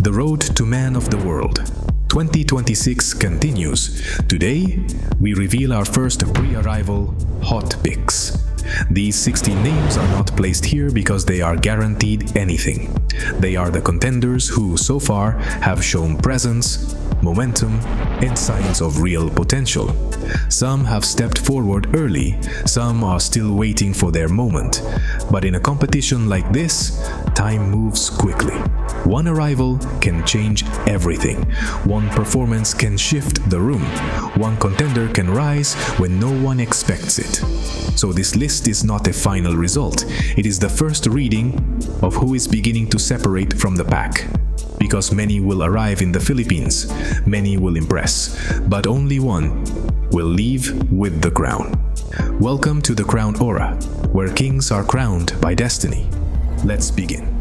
The road to man of the world 2026 continues. Today, we reveal our first pre-arrival hot picks. These 16 names are not placed here because they are guaranteed anything. They are the contenders who, so far, have shown presence, momentum, and signs of real potential. Some have stepped forward early, some are still waiting for their moment. But in a competition like this, time moves quickly. One arrival can change everything. One performance can shift the room. One contender can rise when no one expects it. So this list is not a final result. It is the first reading of who is beginning to separate from the pack. Because many will arrive in the Philippines, many will impress, but only one will leave with the crown. Welcome to the Crown Aura, where kings are crowned by destiny. Let's begin.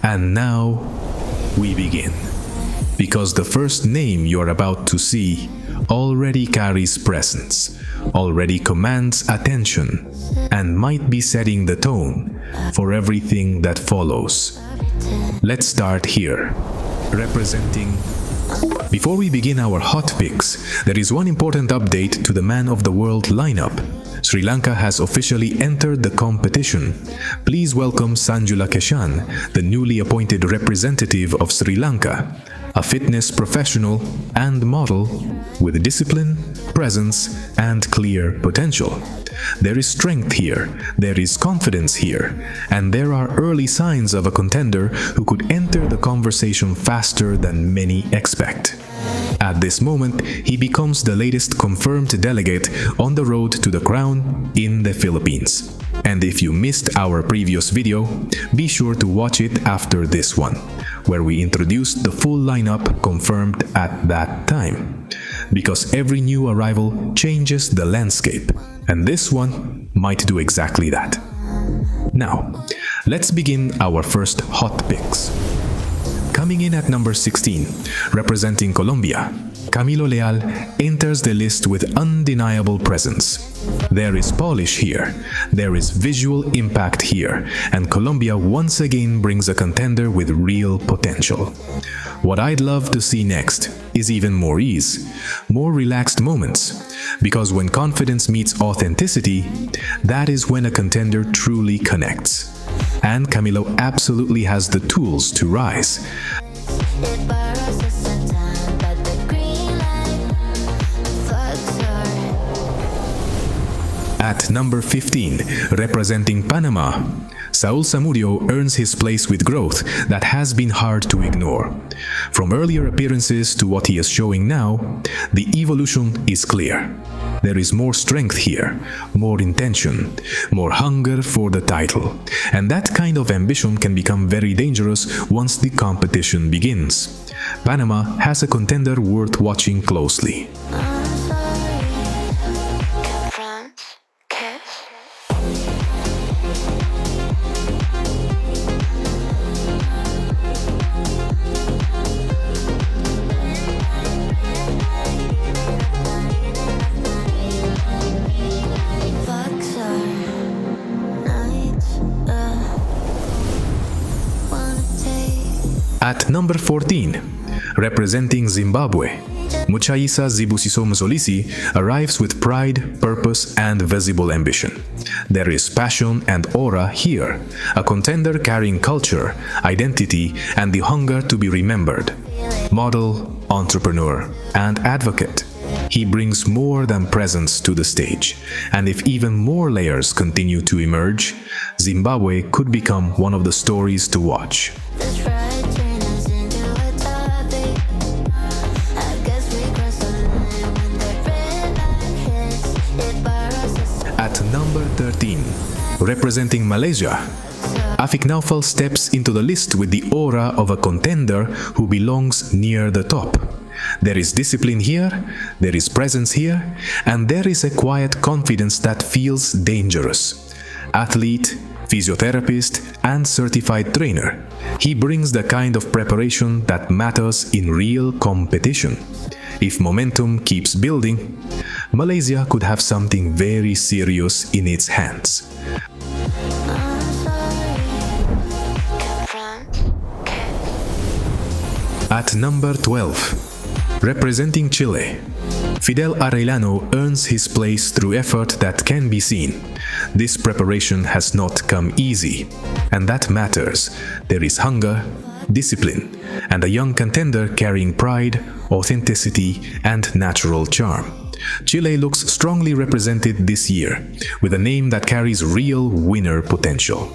And now, we begin. Because the first name you're about to see already carries presence, already commands attention, and might be setting the tone for everything that follows. Let's start here, representing... Before we begin our hot picks, there is one important update to the Man of the World lineup. Sri Lanka has officially entered the competition. Please welcome Sanjula Keshan, the newly appointed representative of Sri Lanka, a fitness professional and model with discipline, presence, and clear potential. There is strength here, there is confidence here, and there are early signs of a contender who could enter the conversation faster than many expect. At this moment, he becomes the latest confirmed delegate on the road to the crown in the Philippines. And if you missed our previous video, be sure to watch it after this one, where we introduced the full lineup confirmed at that time. Because every new arrival changes the landscape, and this one might do exactly that. Now, let's begin our first hot picks. Coming in at number 16, representing Colombia, Camilo Leal enters the list with undeniable presence. There is polish here, there is visual impact here, and Colombia once again brings a contender with real potential. What I'd love to see next is even more ease, more relaxed moments, because when confidence meets authenticity, that is when a contender truly connects. And Camilo absolutely has the tools to rise. At number 15, representing Panama, Saul Zamudio earns his place with growth that has been hard to ignore. From earlier appearances to what he is showing now, the evolution is clear. There is more strength here, more intention, more hunger for the title. And that kind of ambition can become very dangerous once the competition begins. Panama has a contender worth watching closely. At number 14, representing Zimbabwe, Muchaisa Zibusiso Mzolisi arrives with pride, purpose, and visible ambition. There is passion and aura here, a contender carrying culture, identity, and the hunger to be remembered. Model, entrepreneur, and advocate. He brings more than presence to the stage, and if even more layers continue to emerge, Zimbabwe could become one of the stories to watch. At number 13, representing Malaysia, Afiq Naufal steps into the list with the aura of a contender who belongs near the top. There is discipline here, there is presence here, and there is a quiet confidence that feels dangerous. Athlete, physiotherapist, and certified trainer, he brings the kind of preparation that matters in real competition. If momentum keeps building, Malaysia could have something very serious in its hands. At number 12, representing Chile, Fidel Arellano earns his place through effort that can be seen. This preparation has not come easy, and that matters. There is hunger, discipline, and a young contender carrying pride, authenticity, and natural charm. Chile looks strongly represented this year, with a name that carries real winner potential.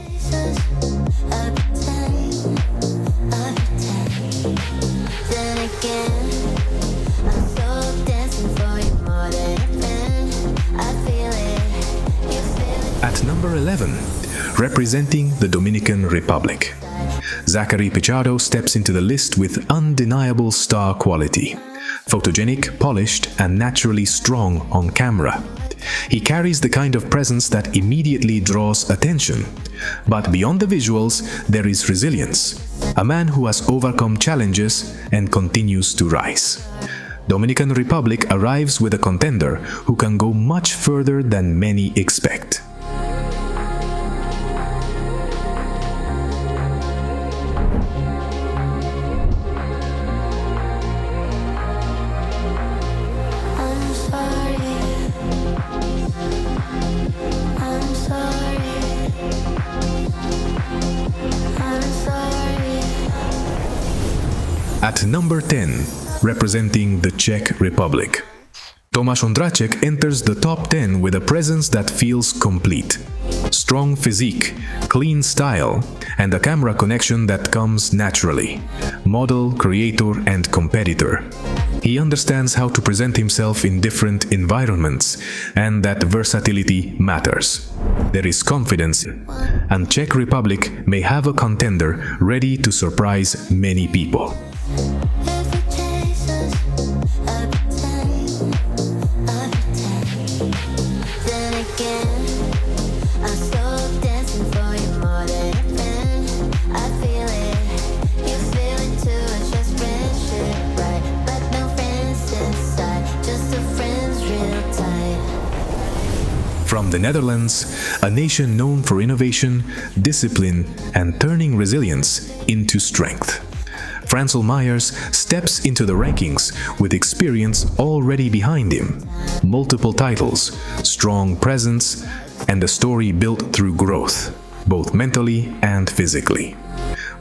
At number 11, representing the Dominican Republic, Zachary Pichardo steps into the list with undeniable star quality. Photogenic, polished, and naturally strong on camera. He carries the kind of presence that immediately draws attention. But beyond the visuals, there is resilience. A man who has overcome challenges and continues to rise. Dominican Republic arrives with a contender who can go much further than many expect. At number 10, representing the Czech Republic, Tomáš Ondráček enters the top 10 with a presence that feels complete. Strong physique, clean style, and a camera connection that comes naturally. Model, creator, and competitor. He understands how to present himself in different environments, and that versatility matters. There is confidence, and Czech Republic may have a contender ready to surprise many people. From the Netherlands, a nation known for innovation, discipline, and turning resilience into strength. Francel Myers steps into the rankings with experience already behind him, multiple titles, strong presence, and a story built through growth, both mentally and physically.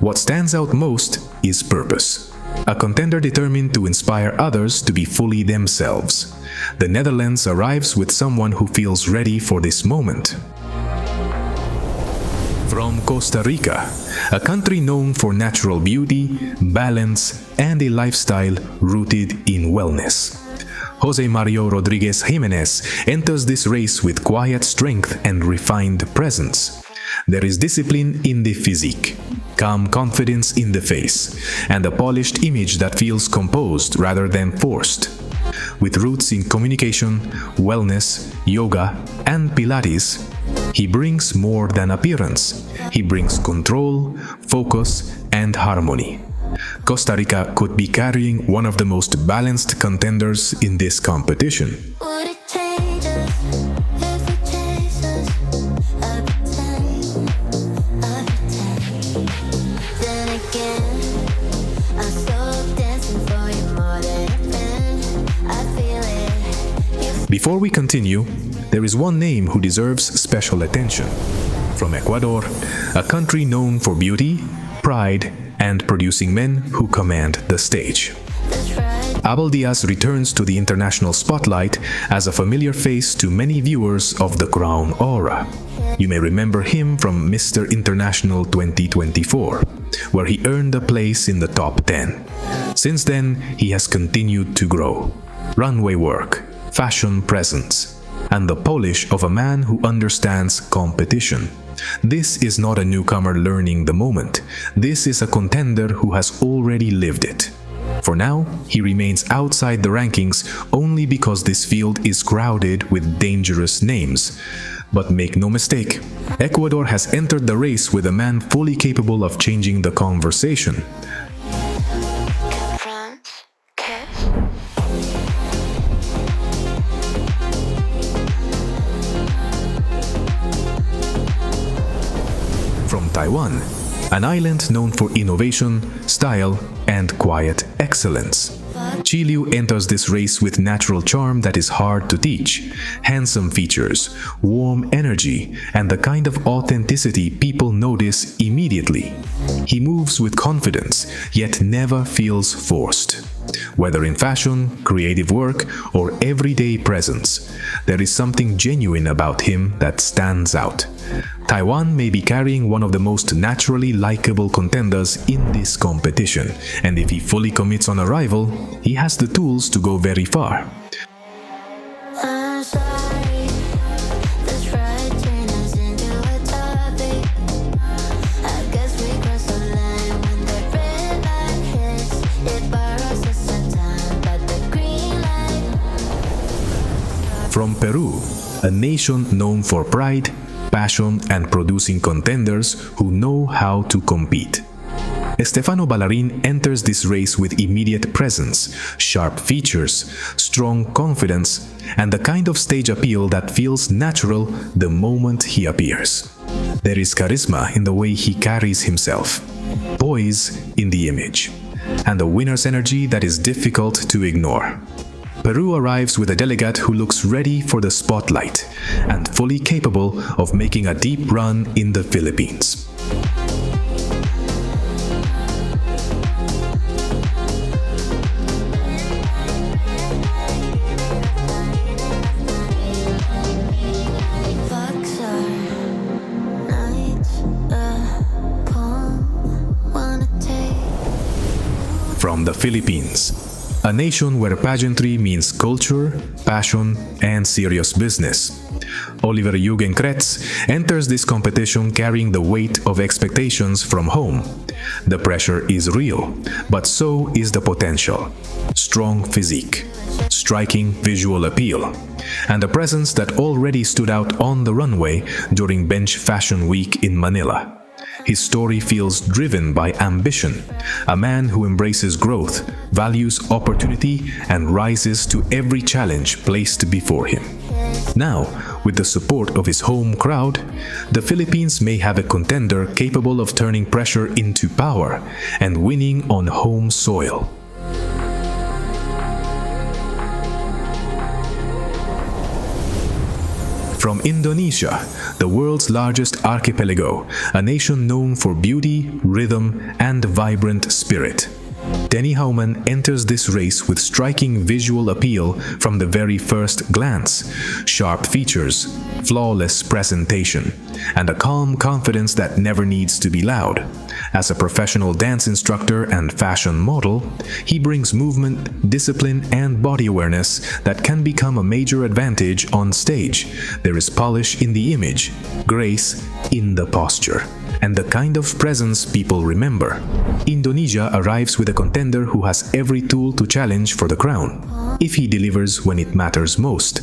What stands out most is purpose. A contender determined to inspire others to be fully themselves. The Netherlands arrives with someone who feels ready for this moment. From Costa Rica, a country known for natural beauty, balance, and a lifestyle rooted in wellness. Jose Mario Rodriguez Jimenez enters this race with quiet strength and refined presence. There is discipline in the physique, calm confidence in the face, and a polished image that feels composed rather than forced. With roots in communication, wellness, yoga, and Pilates, he brings more than appearance. He brings control, focus, and harmony. Costa Rica could be carrying one of the most balanced contenders in this competition. Before we continue, there is one name who deserves special attention. From Ecuador, a country known for beauty, pride, and producing men who command the stage. Abel Diaz returns to the international spotlight as a familiar face to many viewers of The Crown Aura. You may remember him from Mr. International 2024, where he earned a place in the top 10. Since then, he has continued to grow. Runway work, fashion presence, and the polish of a man who understands competition. This is not a newcomer learning the moment. This is a contender who has already lived it. For now, he remains outside the rankings only because this field is crowded with dangerous names. But make no mistake, Ecuador has entered the race with a man fully capable of changing the conversation. From Taiwan, an island known for innovation, style, and quiet excellence. Chiliu enters this race with natural charm that is hard to teach, handsome features, warm energy, and the kind of authenticity people notice immediately. He moves with confidence, yet never feels forced. Whether in fashion, creative work, or everyday presence, there is something genuine about him that stands out. Taiwan may be carrying one of the most naturally likable contenders in this competition, and if he fully commits on arrival, he has the tools to go very far. From Peru, a nation known for pride, passion, and producing contenders who know how to compete. Estefano Ballarin enters this race with immediate presence, sharp features, strong confidence, and the kind of stage appeal that feels natural the moment he appears. There is charisma in the way he carries himself, poise in the image, and a winner's energy that is difficult to ignore. Peru arrives with a delegate who looks ready for the spotlight and fully capable of making a deep run in the Philippines. From the Philippines, a nation where pageantry means culture, passion, and serious business. Oliver Eugen Kretz enters this competition carrying the weight of expectations from home. The pressure is real, but so is the potential. Strong physique, striking visual appeal, and a presence that already stood out on the runway during Bench Fashion Week in Manila. His story feels driven by ambition, a man who embraces growth, values opportunity, and rises to every challenge placed before him. Now, with the support of his home crowd, the Philippines may have a contender capable of turning pressure into power and winning on home soil. From Indonesia, the world's largest archipelago, a nation known for beauty, rhythm, and vibrant spirit. Denny Hauman enters this race with striking visual appeal from the very first glance, sharp features, flawless presentation, and a calm confidence that never needs to be loud. As a professional dance instructor and fashion model, he brings movement, discipline, and body awareness that can become a major advantage on stage. There is polish in the image, grace in the posture, and the kind of presence people remember. Indonesia arrives with a contender who has every tool to challenge for the crown, if he delivers when it matters most.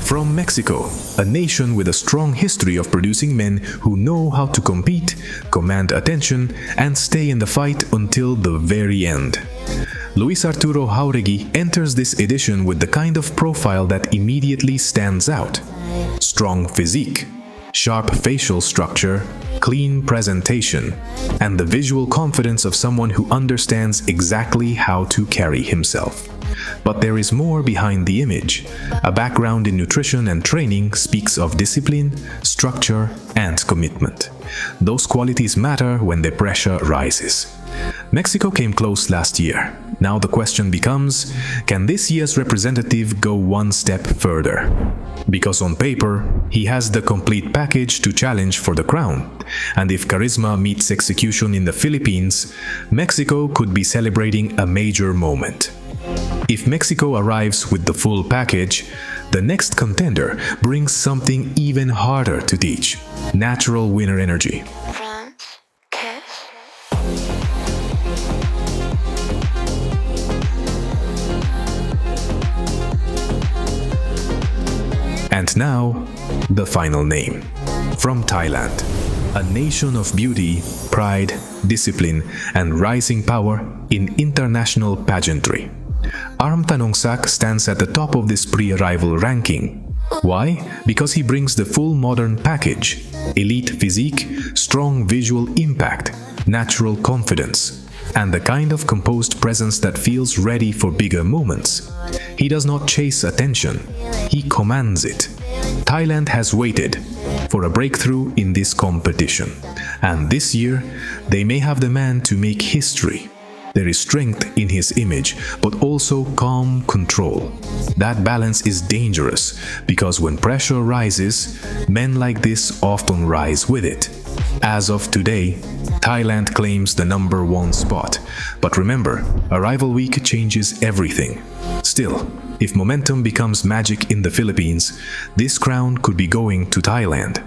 From Mexico, a nation with a strong history of producing men who know how to compete, command attention, and stay in the fight until the very end. Luis Arturo Jauregui enters this edition with the kind of profile that immediately stands out. Strong physique, sharp facial structure, clean presentation, and the visual confidence of someone who understands exactly how to carry himself. But there is more behind the image. A background in nutrition and training speaks of discipline, structure, and commitment. Those qualities matter when the pressure rises. Mexico came close last year. Now the question becomes, can this year's representative go one step further? Because on paper, he has the complete package to challenge for the crown. And if charisma meets execution in the Philippines, Mexico could be celebrating a major moment. If Mexico arrives with the full package, the next contender brings something even harder to teach: natural winner energy. And now, the final name. From Thailand, a nation of beauty, pride, discipline, and rising power in international pageantry. Arm Tanongsak stands at the top of this pre-arrival ranking. Why? Because he brings the full modern package: elite physique, strong visual impact, natural confidence, and the kind of composed presence that feels ready for bigger moments. He does not chase attention, he commands it. Thailand has waited for a breakthrough in this competition, and this year they may have the man to make history. There is strength in his image, but also calm control. That balance is dangerous because when pressure rises, men like this often rise with it. As of today, Thailand claims the #1 spot, but remember, arrival week changes everything. Still, if momentum becomes magic in the Philippines, this crown could be going to Thailand.